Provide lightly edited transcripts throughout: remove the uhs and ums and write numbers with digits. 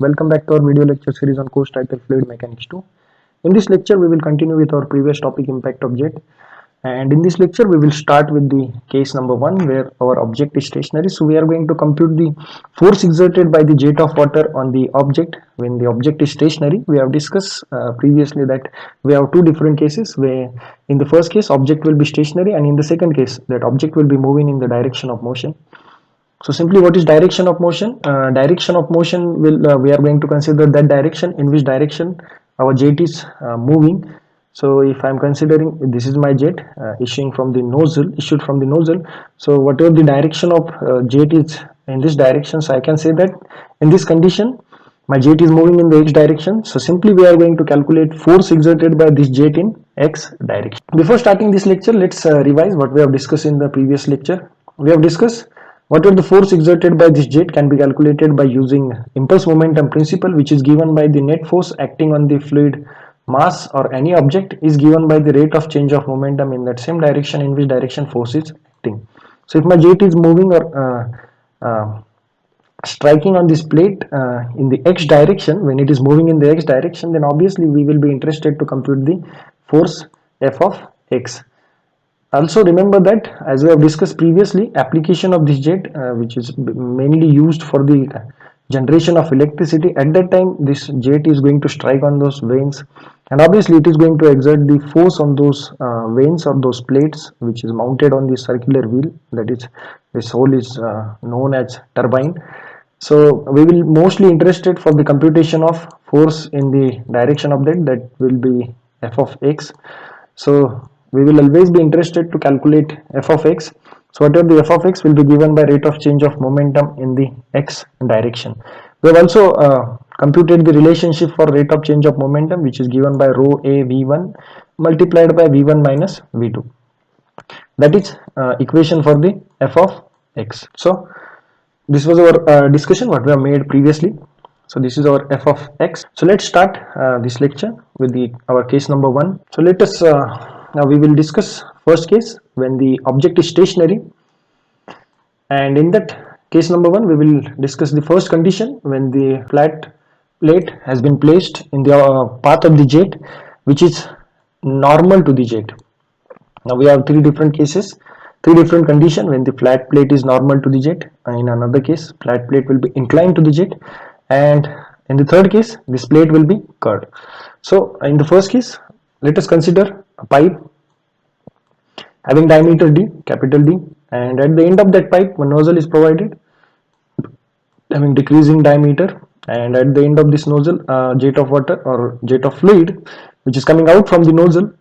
Welcome back to our video lecture series on course title Fluid Mechanics 2. In this lecture, we will continue with our previous topic impact object. And in this lecture, we will start with the case number 1 where our object is stationary. So we are going to compute the force exerted by the jet of water on the object when the object is stationary. We have discussed previously that we have two different cases where in the first case object will be stationary, and in the second case that object will be moving in the direction of motion. So simply, what is direction of motion? Direction of motion will we are going to consider that direction in which direction our jet is moving. So if I am considering this is my jet issued from the nozzle. So whatever the direction of jet is in this direction, so I can say that in this condition my jet is moving in the x direction. So simply we are going to calculate force exerted by this jet in x direction. Before starting this lecture, let's revise what we have discussed in the previous lecture. We have discussed whatever the force exerted by this jet can be calculated by using impulse momentum principle, which is given by the net force acting on the fluid mass or any object is given by the rate of change of momentum in that same direction in which direction force is acting. So if my jet is moving or striking on this plate in the x direction, when it is moving in the x direction, then obviously we will be interested to compute the force f of x. Also remember that as we have discussed previously, application of this jet which is mainly used for the generation of electricity, at that time this jet is going to strike on those vanes, and obviously it is going to exert the force on those vanes or those plates which is mounted on the circular wheel, that is this hole is known as turbine. So we will mostly interested for the computation of force in the direction of that will be f of x. So we will always be interested to calculate f of x. So whatever the f of x will be given by rate of change of momentum in the x direction. We have also computed the relationship for rate of change of momentum, which is given by rho a v1 multiplied by v1 minus v2. That is equation for the f of x. So this was our discussion what we have made previously. So this is our f of x. So let's start this lecture with our case number 1. So let us now we will discuss first case when the object is stationary, and in that case number 1 we will discuss the first condition when the flat plate has been placed in the path of the jet which is normal to the jet. Now we have three different cases, three different conditions when the flat plate is normal to the jet, and in another case flat plate will be inclined to the jet, and in the third case this plate will be curved. So in the first case, let us consider a pipe having diameter d, capital D, and at the end of that pipe one nozzle is provided having decreasing diameter, and at the end of this nozzle jet of water or jet of fluid which is coming out from the nozzle.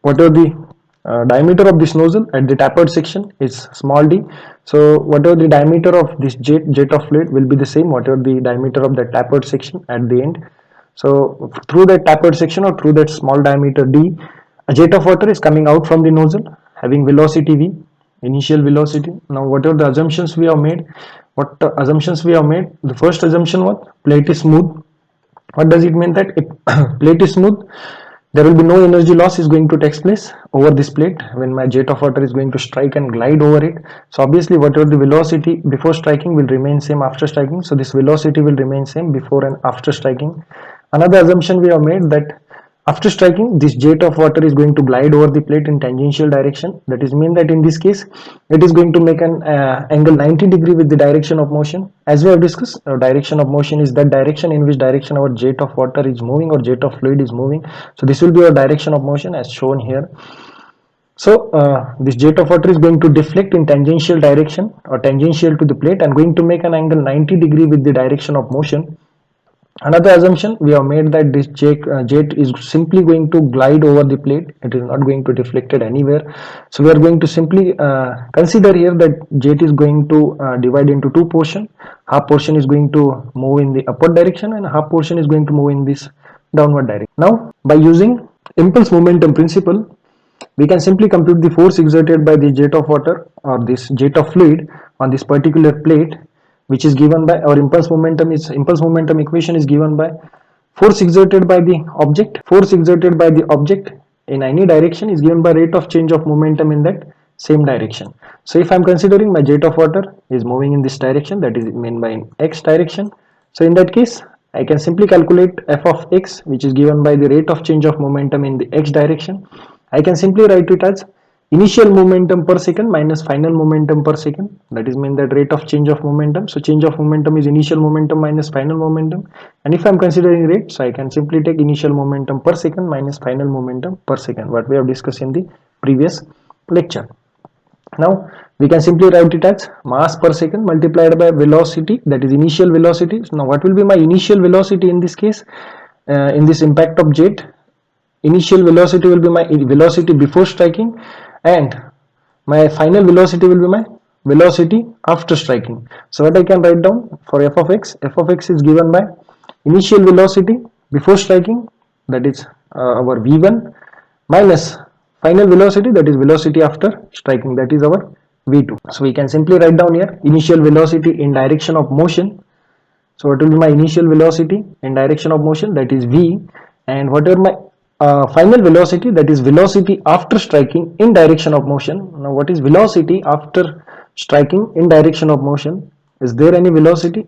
Whatever the diameter of this nozzle at the tapered section is small d, so whatever the diameter of this jet of fluid will be the same whatever the diameter of the tapered section at the end. So through that tapered section or through that small diameter d, a jet of water is coming out from the nozzle having velocity v, initial velocity. Now whatever the assumptions we have made, the first assumption was plate is smooth. What does it mean? That if plate is smooth, there will be no energy loss is going to take place over this plate when my jet of water is going to strike and glide over it. So obviously whatever the velocity before striking will remain same after striking, so this velocity will remain same before and after striking. Another assumption we have made that after striking this jet of water is going to glide over the plate in tangential direction. That is mean that in this case it is going to make an angle 90 degree with the direction of motion. As we have discussed, direction of motion is that direction in which direction our jet of water is moving or jet of fluid is moving. So this will be our direction of motion as shown here. So this jet of water is going to deflect in tangential direction or tangential to the plate and going to make an angle 90 degree with the direction of motion. Another assumption we have made that this jet is simply going to glide over the plate, it is not going to deflect it anywhere. So we are going to simply consider here that jet is going to divide into two portions. Half portion is going to move in the upward direction and half portion is going to move in this downward direction. Now by using impulse momentum principle, we can simply compute the force exerted by the jet of water or this jet of fluid on this particular plate, which is given by our impulse momentum equation is given by force exerted by the object in any direction is given by rate of change of momentum in that same direction. So if I am considering my jet of water is moving in this direction, that is meant by in x direction, so in that case I can simply calculate f of x, which is given by the rate of change of momentum in the x direction. I can simply write it as initial momentum per second minus final momentum per second. That is mean that rate of change of momentum. So change of momentum is initial momentum minus final momentum. And if I'm considering rate, so I can simply take initial momentum per second minus final momentum per second, what we have discussed in the previous lecture. Now we can simply write it as mass per second multiplied by velocity, that is initial velocity. So now what will be my initial velocity in this case? In this impact of jet, initial velocity will be my velocity before striking, and my final velocity will be my velocity after striking. So what I can write down for f of x is given by initial velocity before striking, that is our v1, minus final velocity, that is velocity after striking, that is our v2. So we can simply write down here initial velocity in direction of motion. So what will be my initial velocity in direction of motion, that is v, and whatever my final velocity, that is velocity after striking in direction of motion. Now what is velocity after striking in direction of motion? Is there any velocity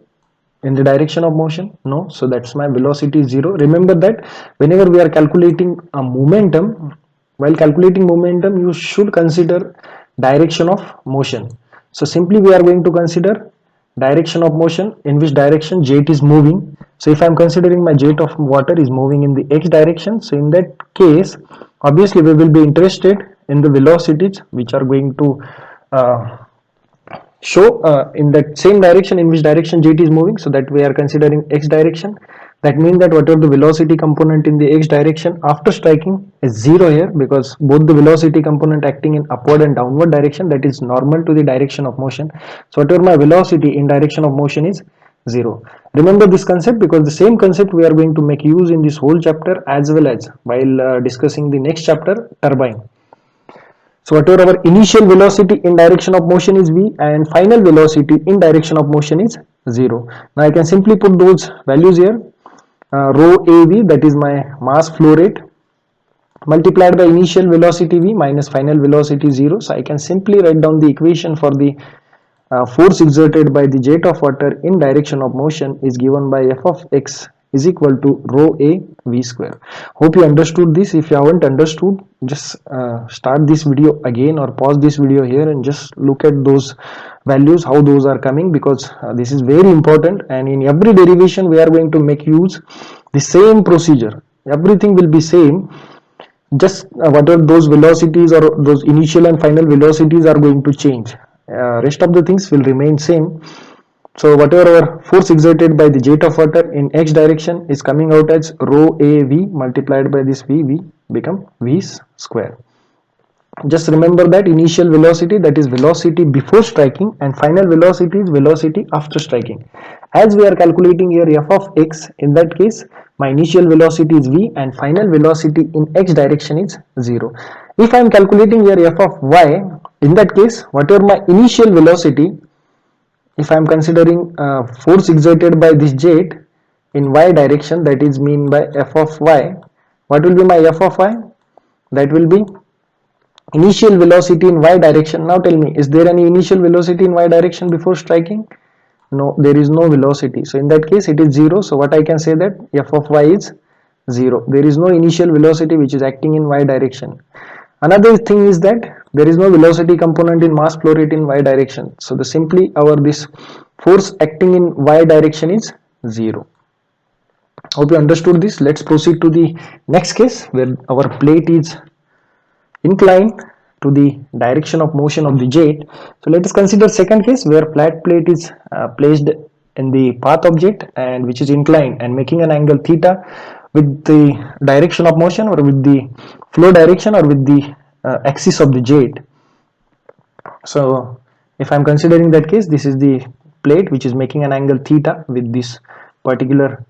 in the direction of motion? No. So that's my velocity 0. Remember that whenever we are calculating a momentum, while calculating momentum you should consider direction of motion. So simply we are going to consider direction of motion, in which direction jet is moving. So if I am considering my jet of water is moving in the x direction, so in that case obviously we will be interested in the velocities which are going to uh, show in that same direction in which direction jet is moving. So that we are considering x direction. That means that whatever the velocity component in the x direction after striking is 0 here, because both the velocity component acting in upward and downward direction, that is normal to the direction of motion. So whatever my velocity in direction of motion is 0. Remember this concept, because the same concept we are going to make use in this whole chapter as well as while discussing the next chapter, turbine. So whatever our initial velocity in direction of motion is v, and final velocity in direction of motion is 0. Now I can simply put those values here. Rho av, that is my mass flow rate, multiplied by initial velocity v minus final velocity 0. So I can simply write down the equation for the force exerted by the jet of water in direction of motion is given by f of x is equal to rho a v square. Hope you understood this. If you haven't understood, just start this video again or pause this video here and just look at those values, how those are coming, because this is very important, and in every derivation we are going to make use the same procedure. Everything will be same, just whatever those velocities or those initial and final velocities are going to change. Rest of the things will remain same. So whatever our force exerted by the jet of water in x direction is coming out as rho a v multiplied by this v become v square. Just remember that initial velocity, that is velocity before striking, and final velocity is velocity after striking. As we are calculating here f of x, in that case my initial velocity is v and final velocity in x direction is 0. If I am calculating here f of y, in that case whatever my initial velocity, if I am considering force exerted by this jet in y direction, that is mean by f of y, what will be my f of y? That will be initial velocity in y direction. Now tell me, is there any initial velocity in y direction before striking? No, there is no velocity. So in that case it is 0. So what I can say that f of y is 0. There is no initial velocity which is acting in y direction. Another thing is that there is no velocity component in mass flow rate in y direction. So the simply our this force acting in y direction is 0. Hope you understood this. Let's proceed to the next case where our plate is inclined to the direction of motion of the jet. So let us consider second case where flat plate is placed in the path of jet and which is inclined and making an angle theta with the direction of motion or with the flow direction or with the axis of the jet. So if I am considering that case, this is the plate which is making an angle theta with this particular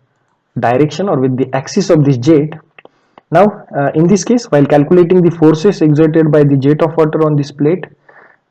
direction or with the axis of this jet. Now in this case, while calculating the forces exerted by the jet of water on this plate,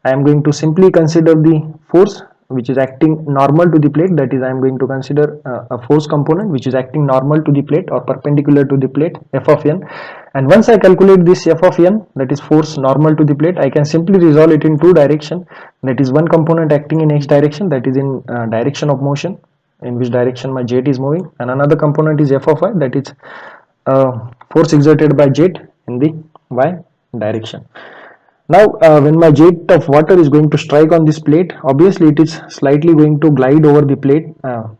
I am going to simply consider the force which is acting normal to the plate, that is I am going to consider a force component which is acting normal to the plate or perpendicular to the plate, f of n. And once I calculate this f of n, that is force normal to the plate, I can simply resolve it in two directions, that is one component acting in x direction, that is in direction of motion, in which direction my jet is moving, and another component is f of I, that is force exerted by jet in the y direction. Now when my jet of water is going to strike on this plate, obviously it is slightly going to glide over the plate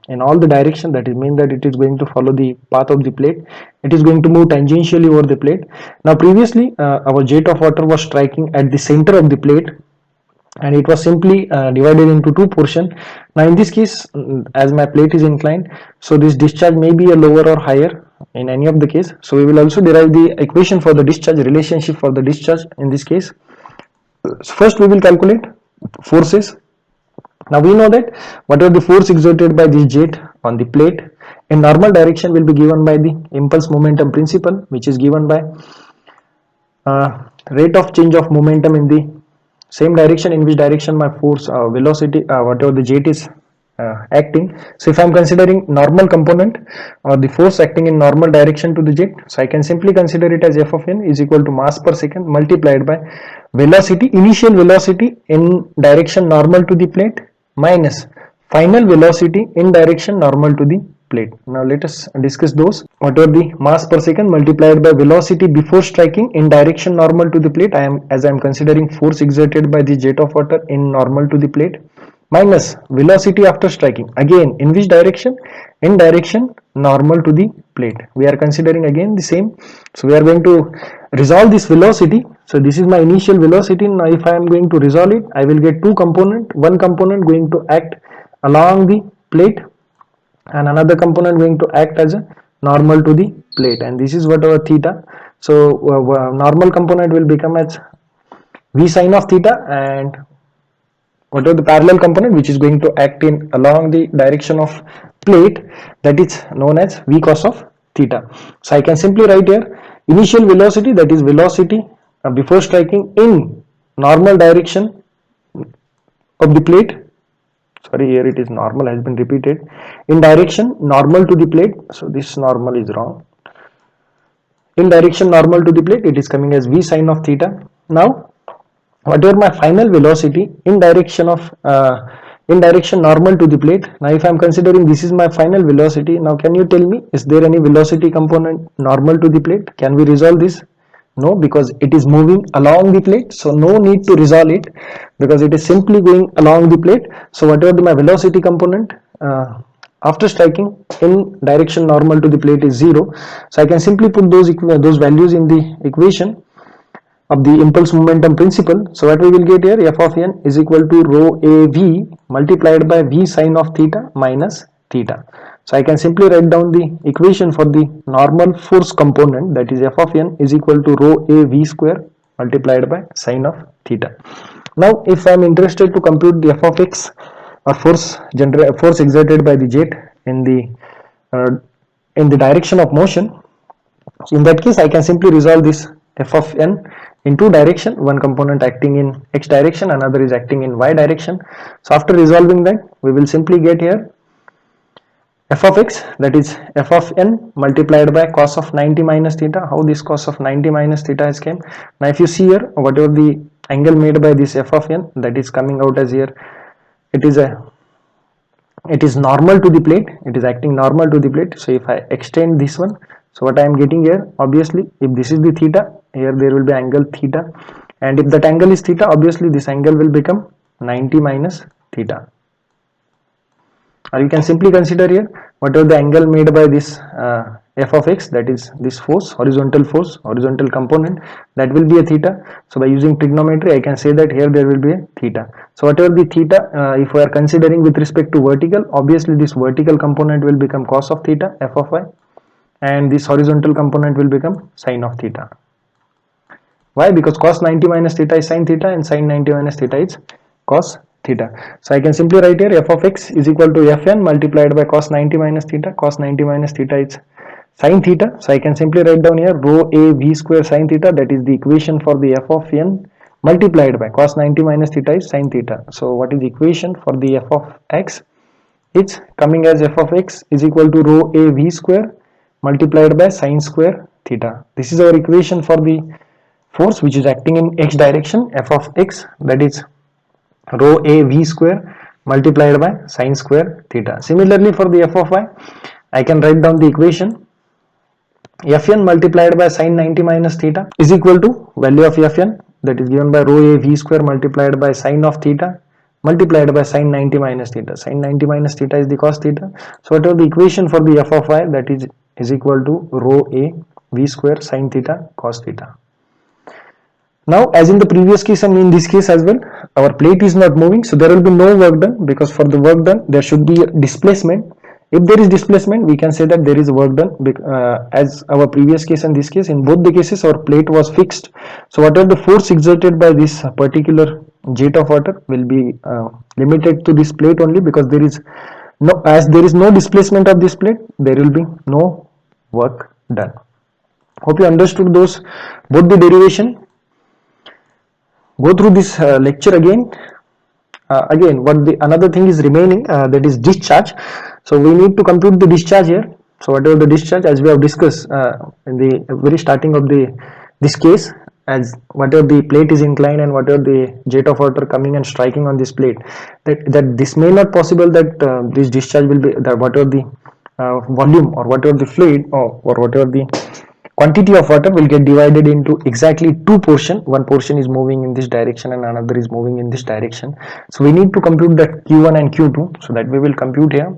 in all the direction. That is mean that it is going to follow the path of the plate. It is going to move tangentially over the plate. Now previously our jet of water was striking at the center of the plate, and it was simply divided into two portions. Now in this case, as my plate is inclined, so this discharge may be a lower or higher in any of the case. So we will also derive the equation for the discharge, relationship for the discharge in this case. So first we will calculate forces. Now we know that whatever the force exerted by this jet on the plate in normal direction will be given by the impulse momentum principle, which is given by rate of change of momentum in the same direction in which direction my force velocity whatever the jet is acting. So if I am considering normal component or the force acting in normal direction to the jet, so I can simply consider it as f of n is equal to mass per second multiplied by velocity, initial velocity in direction normal to the plate minus final velocity in direction normal to the plate. Now let us discuss those. Whatever the mass per second multiplied by velocity before striking in direction normal to the plate, as I am considering force exerted by the jet of water in normal to the plate, minus velocity after striking, again in which direction, in direction normal to the plate. We are considering again the same. So we are going to resolve this velocity. So this is my initial velocity. Now if I am going to resolve it, I will get two component, one component going to act along the plate and another component going to act as a normal to the plate, and this is what our theta. So normal component will become as v sine of theta, and whatever the parallel component which is going to act in along the direction of plate, that is known as v cos of theta. So I can simply write here initial velocity, that is velocity before striking in normal direction of the plate. Sorry, here it is normal has been repeated, in direction normal to the plate. So this normal is wrong. In direction normal to the plate, it is coming as v sine of theta. Now whatever my final velocity in direction normal to the plate. Now if I am considering this is my final velocity, now can you tell me, is there any velocity component normal to the plate? Can we resolve this? No, because it is moving along the plate, so no need to resolve it because it is simply going along the plate. So whatever my velocity component after striking in direction normal to the plate is 0. So I can simply put those values in the equation of the impulse momentum principle. So what we will get here, f of n is equal to rho a v multiplied by v sine of theta minus theta. So I can simply write down the equation for the normal force component, that is f of n is equal to rho a v square multiplied by sine of theta. Now if I am interested to compute the f of x or force exerted by the jet in the direction of motion, so in that case I can simply resolve this f of n in two direction, one component acting in x direction, another is acting in y direction. So after resolving that, we will simply get here f of x, that is f of n multiplied by cos of 90 minus theta. How this cos of 90 minus theta has came? Now if you see here, whatever the angle made by this f of n, that is coming out as here, it is normal to the plate, it is acting normal to the plate. So if I extend this one, so what I am getting here, obviously if this is the theta, here there will be angle theta, and if that angle is theta, obviously this angle will become 90 minus theta. Or you can simply consider here whatever the angle made by this f of x, that is this force, horizontal component, that will be a theta. So by using trigonometry I can say that here there will be a theta. So whatever the theta, if we are considering with respect to vertical, obviously this vertical component will become cos of theta f of y, and this horizontal component will become sine of theta. Why? Because cos 90 minus theta is sine theta and sine 90 minus theta is cos theta. So I can simply write here f of x is equal to fn multiplied by cos 90 minus theta. Cos 90 minus theta is sine theta. So I can simply write down here rho a v square sine theta, that is the equation for the f of n multiplied by cos 90 minus theta is sine theta. So what is the equation for the f of x? It's coming as f of x is equal to rho a v square multiplied by sine square theta. This is our equation for the force which is acting in x direction, f of x, that is rho a v square multiplied by sine square theta. Similarly, for the f of y, I can write down the equation Fn multiplied by sine 90 minus theta is equal to value of Fn, that is given by rho a v square multiplied by sine of theta multiplied by sine 90 minus theta. Sine 90 minus theta is the cos theta. So whatever the equation for the f of y, that is equal to rho a v square sine theta cos theta. Now, as in the previous case and in this case as well, our plate is not moving, so there will be no work done, because for the work done there should be a displacement. If there is displacement, we can say that there is work done, as our previous case and this case, in both the cases our plate was fixed. So whatever the force exerted by this particular jet of water will be limited to this plate only, because there is no displacement of this plate, there will be no work done. Hope you understood those, both the derivation. Go through this lecture again. Again, another thing is remaining, that is discharge. So we need to compute the discharge here. So whatever the discharge, as we have discussed in the very starting of this case, as whatever the plate is inclined and whatever the jet of water coming and striking on this plate, that this may not possible that this discharge will be that whatever the volume or whatever the fluid or whatever the quantity of water will get divided into exactly two portions. One portion is moving in this direction and another is moving in this direction. So we need to compute that Q1 and Q2, so that we will compute here.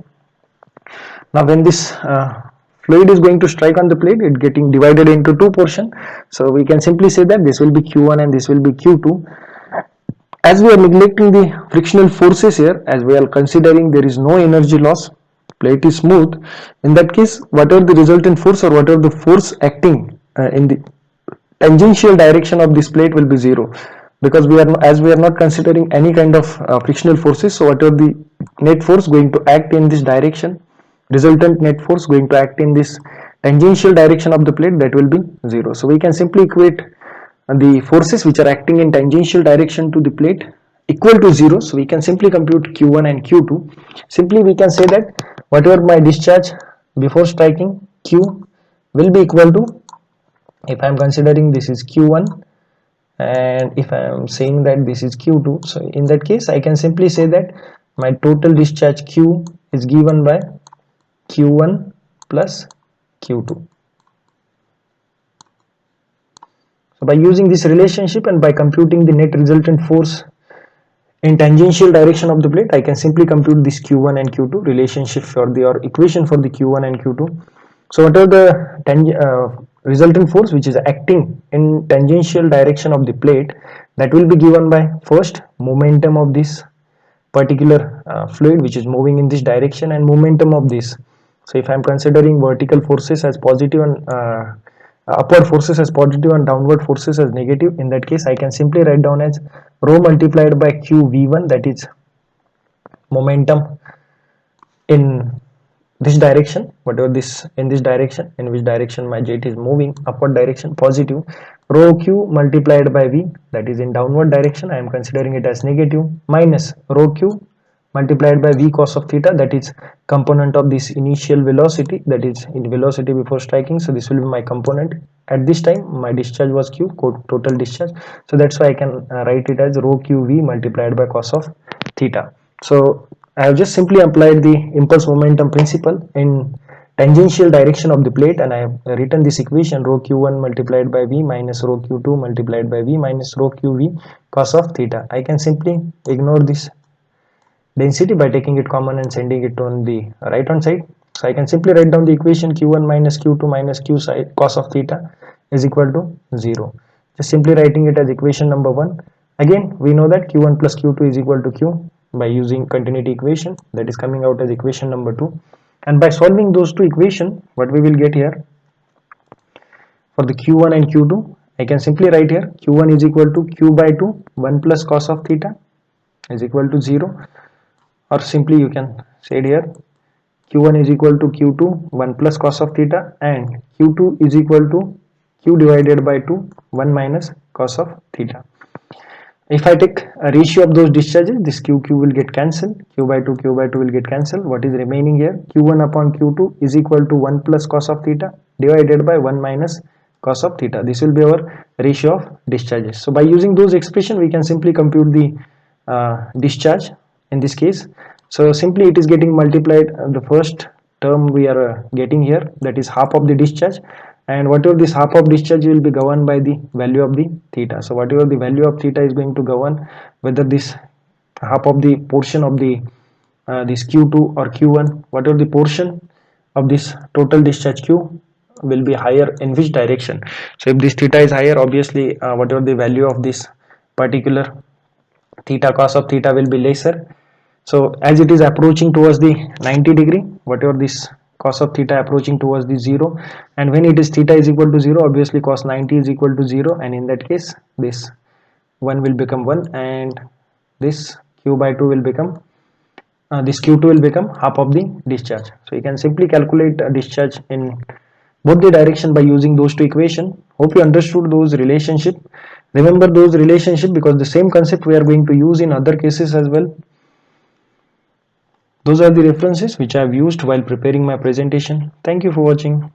Now when this fluid is going to strike on the plate, it getting divided into two portions. So we can simply say that this will be Q1 and this will be Q2. As we are neglecting the frictional forces here, as we are considering there is no energy loss, plate is smooth, in that case whatever the resultant force or whatever the force acting in the tangential direction of this plate will be zero, because we are not considering any kind of frictional forces. So whatever the net force going to act in this direction, resultant net force going to act in this tangential direction of the plate, that will be zero. So we can simply equate the forces which are acting in tangential direction to the plate equal to zero. So we can simply compute Q1 and Q2. Simply we can say that whatever my discharge before striking, Q will be equal to, if I am considering this is Q1 and if I am saying that this is Q2, so in that case I can simply say that my total discharge Q is given by Q1 plus Q2. So by using this relationship and by computing the net resultant force in tangential direction of the plate, I can simply compute this Q1 and Q2 relationship for or equation for the Q1 and Q2. So whatever the resultant force which is acting in tangential direction of the plate, that will be given by first momentum of this particular fluid which is moving in this direction and momentum of this. So if I am considering vertical forces as positive and upward forces as positive and downward forces as negative, in that case I can simply write down as rho multiplied by q v1, that is momentum in this direction, whatever this in this direction, in which direction my jet is moving, upward direction positive, rho q multiplied by v, that is in downward direction, I am considering it as negative, minus rho q multiplied by v cos of theta, that is component of this initial velocity, that is in velocity before striking. So this will be my component. At this time my discharge was q, total discharge, so that's why I can write it as rho qv multiplied by cos of theta. So I have just simply applied the impulse momentum principle in tangential direction of the plate, and I have written this equation rho q1 multiplied by v minus rho q2 multiplied by v minus rho qv cos of theta. I can simply ignore this density by taking it common and sending it on the right hand side. So I can simply write down the equation q1 minus q2 minus q side cos of theta is equal to 0. Just simply writing it as equation number 1. Again we know that q1 plus q2 is equal to q by using continuity equation, that is coming out as equation number 2. And by solving those two equations, what we will get here for the q1 and q2, I can simply write here q1 is equal to q by 2 1 plus cos of theta is equal to 0, or simply you can say it here q1 is equal to q2 1 plus cos of theta, and q2 is equal to q divided by 2 1 minus cos of theta. If I take a ratio of those discharges, this q will get cancelled, q by 2 will get cancelled. What is remaining here, q1 upon q2 is equal to 1 plus cos of theta divided by 1 minus cos of theta. This will be our ratio of discharges. So by using those expressions we can simply compute the discharge in this case. So simply it is getting multiplied, the first term we are getting here, that is half of the discharge, and whatever this half of discharge will be governed by the value of the theta. So whatever the value of theta is going to govern whether this half of the portion of the this q2 or q1, whatever the portion of this total discharge q will be higher in which direction. So if this theta is higher, obviously whatever the value of this particular theta, cos of theta will be lesser. So as it is approaching towards the 90 degree, whatever this cos of theta approaching towards the 0, and when it is theta is equal to 0, obviously cos 90 is equal to 0, and in that case this 1 will become 1, and this q by 2 will become this q2 will become half of the discharge. So you can simply calculate discharge in both the direction by using those two equations. Hope you understood those relationship. Remember those relationship because the same concept we are going to use in other cases as well. Those are the references which I have used while preparing my presentation. Thank you for watching.